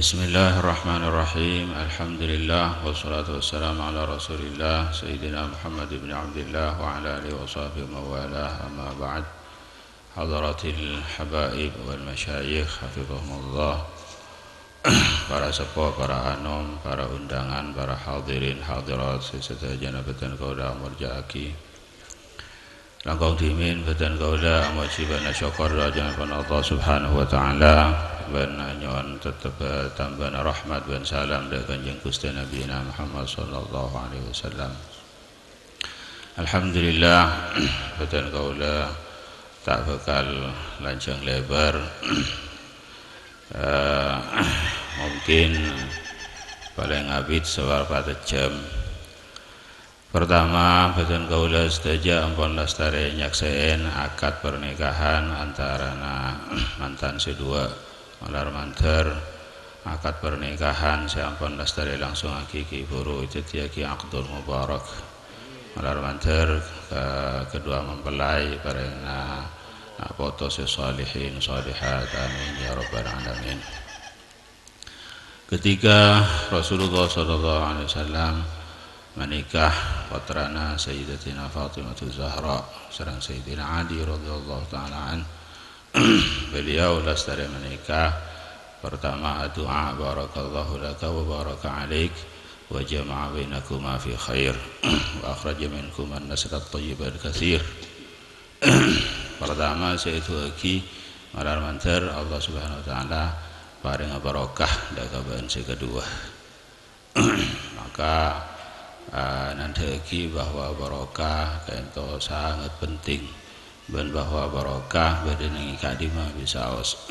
Bismillahirrahmanirrahim. Alhamdulillah wassalatu wassalamu ala Rasulillah Sayyidina Muhammad ibn Abdullah wa ala alihi wa sahbihi mawalah. Amma ba'd. Hadaratil habaib wal masyayikh hafizahumullah. Para sepuh, para anom, para undangan, para hadirin hadirat serta janabatan kauda murjaaki. Langkong dimin batan kauda amajibana syukur jangan Allah Subhanahu wa taala. Ben nyon tetap tambah rahmat dan salam dari kanjeng Gusti Nabi Muhammad sallallahu alaihi wasallam. Alhamdulillah batan kaula tak bakal lancang lebar. Mungkin paling abid seberapa jam. Pertama batan kaula sedaja ampun lestari nyakseen akad pernikahan antara mantan sedua. Malar manter akad pernikahan saya ampun lestari langsung hakiki buru itu tiaki akdul mubarak. Malar manter kedua mempelai parena foto sesalihin salihat amin ya rabbal alamin. Ketika Rasulullah sallallahu alaihi wasallam menikah putrana Sayyidatina Fatimah Zahra sareng Sayyidina Ali radhiyallahu taala an. Beliau lestari menikah. Pertama doa barakallahu laka wa baraka alaik wa jama'a bainakuma fi khair wa akhraja minkum an-nasrat thayyiban katsir. Pertama yaitu aki malar manter Allah Subhanahu wa taala paring barokah dagaban si kedua. Maka nanti aki bahwa barokah kaento sangat penting. Dan bahwa barokah badanangi kadima bisa os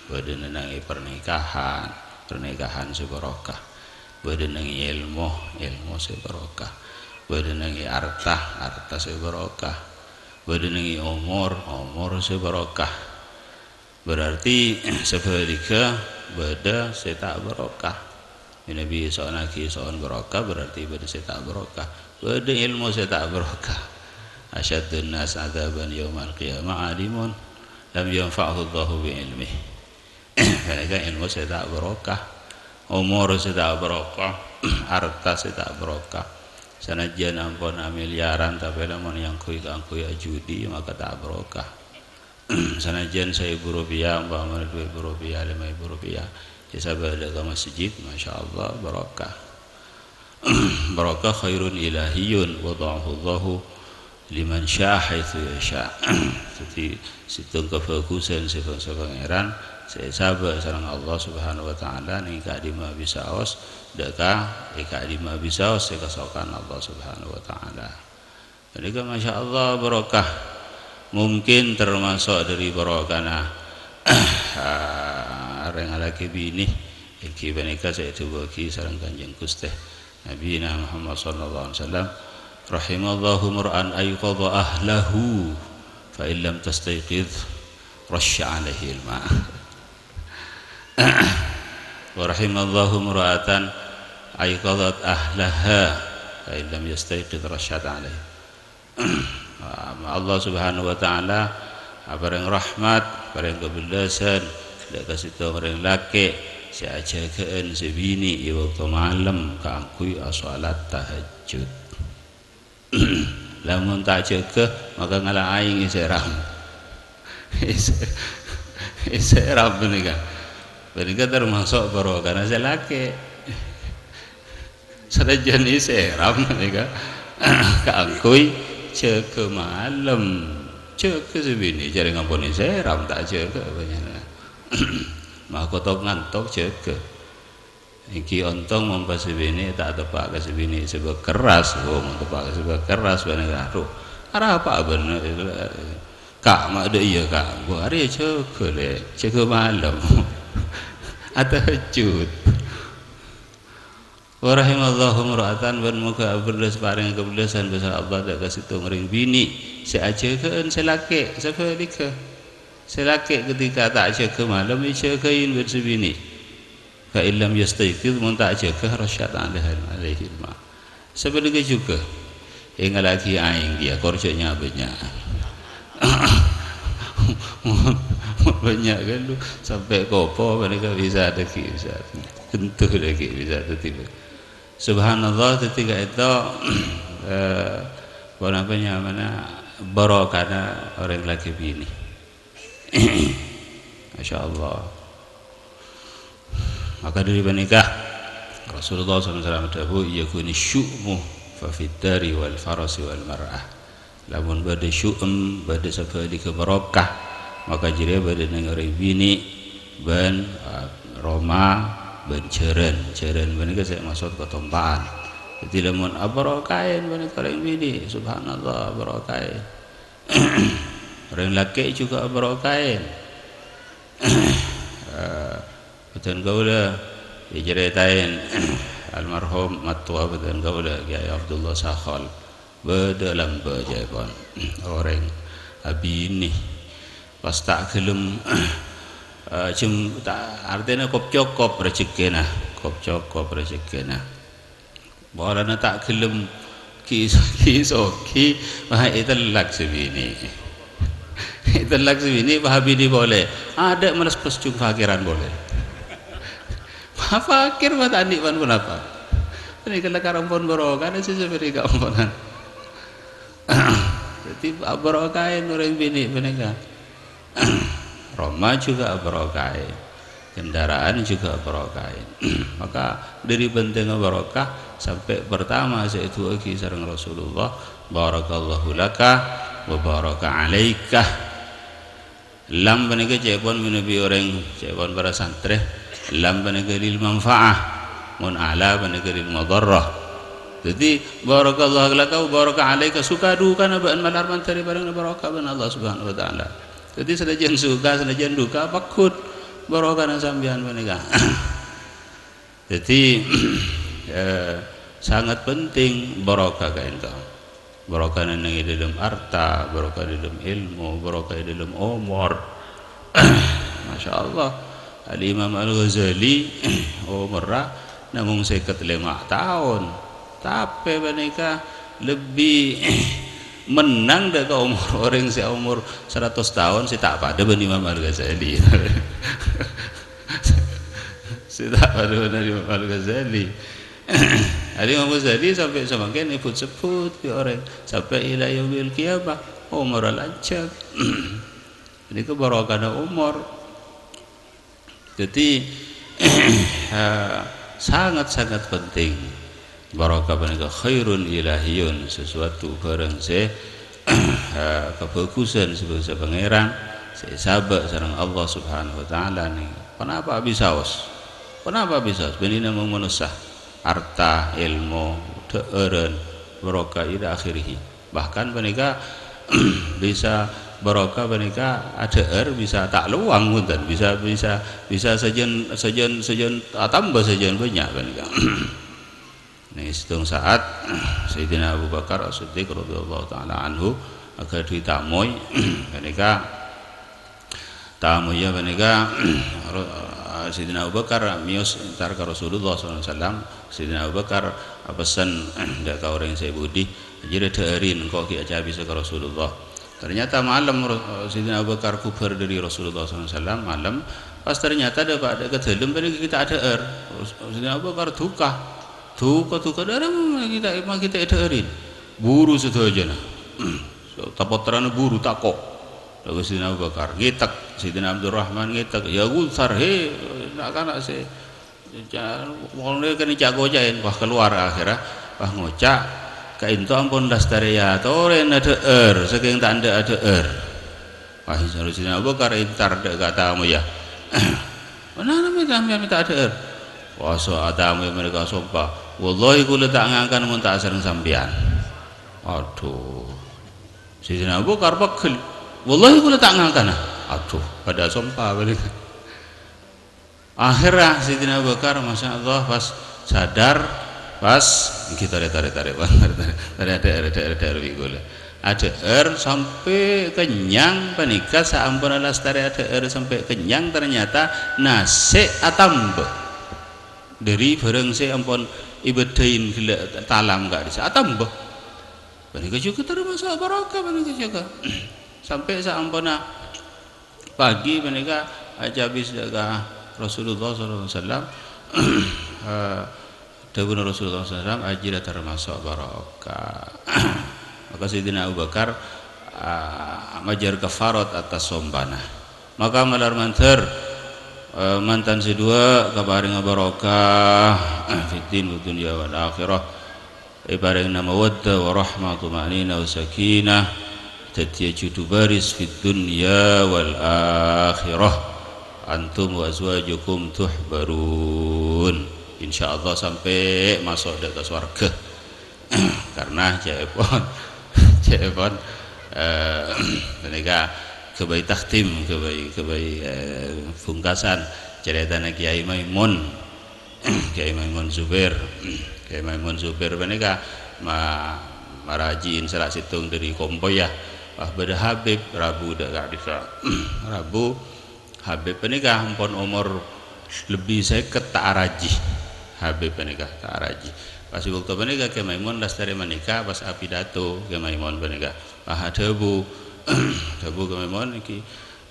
badanangi pernikahan sebarokah badanangi ilmu sebarokah badanangi arta sebarokah badanangi umur sebarokah. Berarti sebaliknya bada seta barokah. Nabi soal barokah berarti bada seta barokah. Bada ilmu seta barokah. Asyadun nas adzaban yaumal qiyamah alimun lam yanfa'hu Allahu bi ilmih. Karena ilmu saya tak barokah, umur saya tak barokah, harta saya tak barokah. Sanajan ampun miliaran tapi lamun yang kui judi maka tak barokah. Sanajan 1.000 rupiah umpama 2.000 rupiah 5.000 rupiah jasa bada ke masjid masyaallah barokah. Barokah khairun ilahiyun wada'ahu Allahu liman sya'a itu yasha. Jadi situng kefokusan sebangsa pangeran saya sabar sareng Allah Subhanahu wa taala ning kadima bisa os deka kadima bisa os kesokan Allah Subhanahu wa taala. Jadi kan masyaallah barokah. Mungkin termasuk dari barokahna areng laki bini iki menika saya bagi sareng kanjeng Gusti Nabi Muhammad sallallahu alaihi wasallam. Rahimallahu mur'an ayqadha ahlahu fa illam tastayqidh rasya alaihi al-ma'. Wa rahimallahu mur'atan ayqadhat ahlaha fa illam yastayqidh rasyat alaihi. Allah Subhanahu wa taala bareng rahmat bareng kebelasan dak kasih tahu bareng laki si ajakeun si bini di waktu malam kaangkui salat tahajud. Lamun tak jaga maka ngalah aing iseram benika termasuk barokah saya laki sanajan iseram benika kaangkui jaga malam jaga sebini cari ngampun iseram tak jaga banyak maka tok ngantok jaga iki ontong membasibini tak tepak ke sebini sebab keras tepak ke sebab keras bener aduh arah apa bener kak mak ada iya kak gua hari cek malam atau hajud. Wa rahimallahu mur'atan ban muka berdas paring kebelasan besar Allah dak kasih tu ngering bini si ajekeun selake sabalika selake ketika tak jaga malam ijekeun bersebini fa illam yastayqidh mun tak jaga rasyad alaihi ma. Sebaliknya juga ingat lagi aing dia korjanya banyak banyak kan lu sampai kopo mereka bisa ada bisa tentu lagi bisa tiba subhanallah ketika itu namanya mana barokahnya orang laki bini Masya Allah. Maka dari menikah Rasulullah SAW tahu yakuni syu'mu fa fiddari wal farasi wal mar'ah. Lamun bade syu'um bade sabali kebarokah maka jadi bade nangari bini ban Roma ban ceren menikah saya maksud ketumpaan. Jadi lamun abarokain menikah orang bini subhanallah abarokain. Orang laki juga abarokain. Betul gaula diceritain almarhum matua betul gaula Kiai Abdullah Sakhal berdalam berjaban orang abini pas tak gelem tak artinya kop cokop rezekina bolana tak gelem ki mah itu lak sebini itu lak sebini bahabini boleh ada malas plus cung fakiran boleh fakir mah tadi pan kenapa ini kalau karampon barokah ada sih seperti kamponan jadi barokahin orang bini mereka Roma juga barokahin kendaraan juga barokahin maka dari penting barokah sampai pertama yaitu aki sareng Rasulullah barakallahu laka wa baraka alaika lam benega cepon menubi orang cepon para santri lam benega lil manfaah mun ala benega lil madarrah jadi barakallahu laka wa baraka alaika suka duka na baan malar mantari bareng barokah ban Allah Subhanahu wa taala jadi senajan suka senajan duka pakut barokah na sambian benega jadi sangat penting barokah kain kau barokah nang di dalam harta barokah di dalam ilmu barokah di dalam umur Masya Allah Al-Imam Al-Ghazali umurnya namun 55 tahun tapi mereka lebih menang dari umur orang si umur 100 tahun si tak pada ben Imam Al-Ghazali si tak pada ben Imam Al-Ghazali Imam Ghazali sampai semakin sebut ke orang sampai ila yaumil qiyamah umur lancar ini kebarokahnya umur jadi sangat-sangat penting barokah menika khairun ilahiyun sesuatu barang kebagusan sebagai pangeran saya sabar sareng Allah Subhanahu wa taala nih kenapa bisa benina menusah harta ilmu teureun barokah ila akhirih bahkan menika bisa barokah menika ada bisa tak luang punten bisa sajen tambah sajen banyak menika nih hitung saat Sayyidina Abu Bakar As-Siddiq radhiyallahu taala anhu agar ditamoy menika tamuya menika Sayyidina Abu Bakar mios entar ka Rasulullah SAW Sayyidina Abu Bakar pesan ndak ka orang saya budi jadi deurin kok ki aja bisa ka Rasulullah ternyata malam Sayyidina Abu Bakar kubar dari Rasulullah SAW malam pas ternyata ada kedalam tadi kita ada Sayyidina Abu Bakar duka darah kita deurin buru sedaya tapotrana buru takok lalu Sayyidina Abu Bakar ngitek Sayyidina Abdurrahman ngitek ya gulsar he nak kana se mulai kan jago jain wah keluar akhirnya wah ngocak kain tu ampun dastaria toren ada saking tak ada wah Sayyidina Abu Bakar intar dek kata ya mana namanya minta ada wah so ada mereka sumpah wallahi kula tak ngangkan mun tak sareng sampean aduh Sayyidina Abu Bakar bakal wallahi kula tak ngangkan aduh pada sumpah balik akhirnya Sayyidina Abu Bakar Masya Allah pas sadar pas kita tarik ada sampai kenyang panika saampun lastari ada sampai kenyang ternyata nasi atambah dari barang saya ampun ibadain gila talam gak bisa atambah panika juga termasuk barokah panika juga sampai saampun pagi menika aja habis jaga Rasulullah sallallahu alaihi wasallam dawuh Rasulullah sallallahu alaihi wasallam ajira termasuk barokah. Maka Sayyidina Abu Bakar majar kafarat atas sombana. Maka malar manter mantan sedua kabaring barokah fitin dunya wal akhirah ibaring mawaddah wa rahmah tumanina wa sakinah tatiyaju baris fid dunya wal akhirah antum wa azwajukum tuhbarun insyaallah sampai masuk ke surga. Karena cepon mereka kebaik takhtim kebaik pungkasan cerita Kiai Maimun Kiai Maimun Zubair mereka marajiin serak situng dari kompoya beda Habib Rabu dak bisa Rabu Habib menikah ampun umur lebih saya tak araji Habib menikah tak araji pas waktu menikah Kiai Maimun lastari menikah pas apidato Kiai Maimun menikah debu Kiai Maimun iki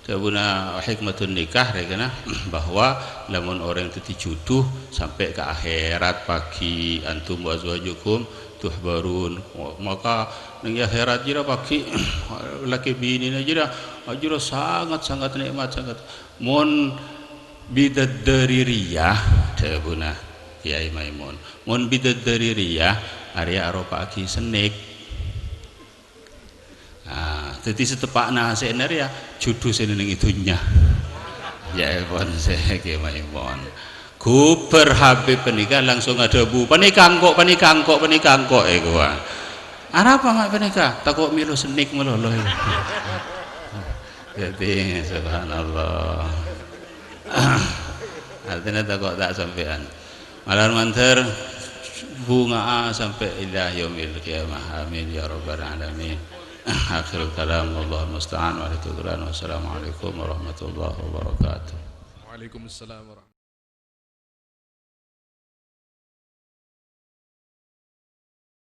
debuna hikmatun nikah rekana bahwa lamun orang itu dijuduh sampai ke akhirat pagi antum wa azwajukum tuhbarun maka ning akhirat jira pagi laki bini jira sangat nikmat sangat mun bidaddaririyah debuna Kiai Maimun mun bidaddaririyah area aropa pagi senik. Jadi setepakna sener ya judu seneng itunya ya pun saya Maimun Guber Habib penikah langsung ada bu panikangkok gua apa mak penikah takut milu senik meloloh jadi subhanallah artinya takut tak sampean malar manter bunga sampai ila yaumil qiyamah amin ya rabbal alamin. Akhirul kalam wallahu musta'an wa alaikum wassalamualaikum warahmatullahi wabarakatuh. Waalaikumsalam warahmatullahi wabarakatuh.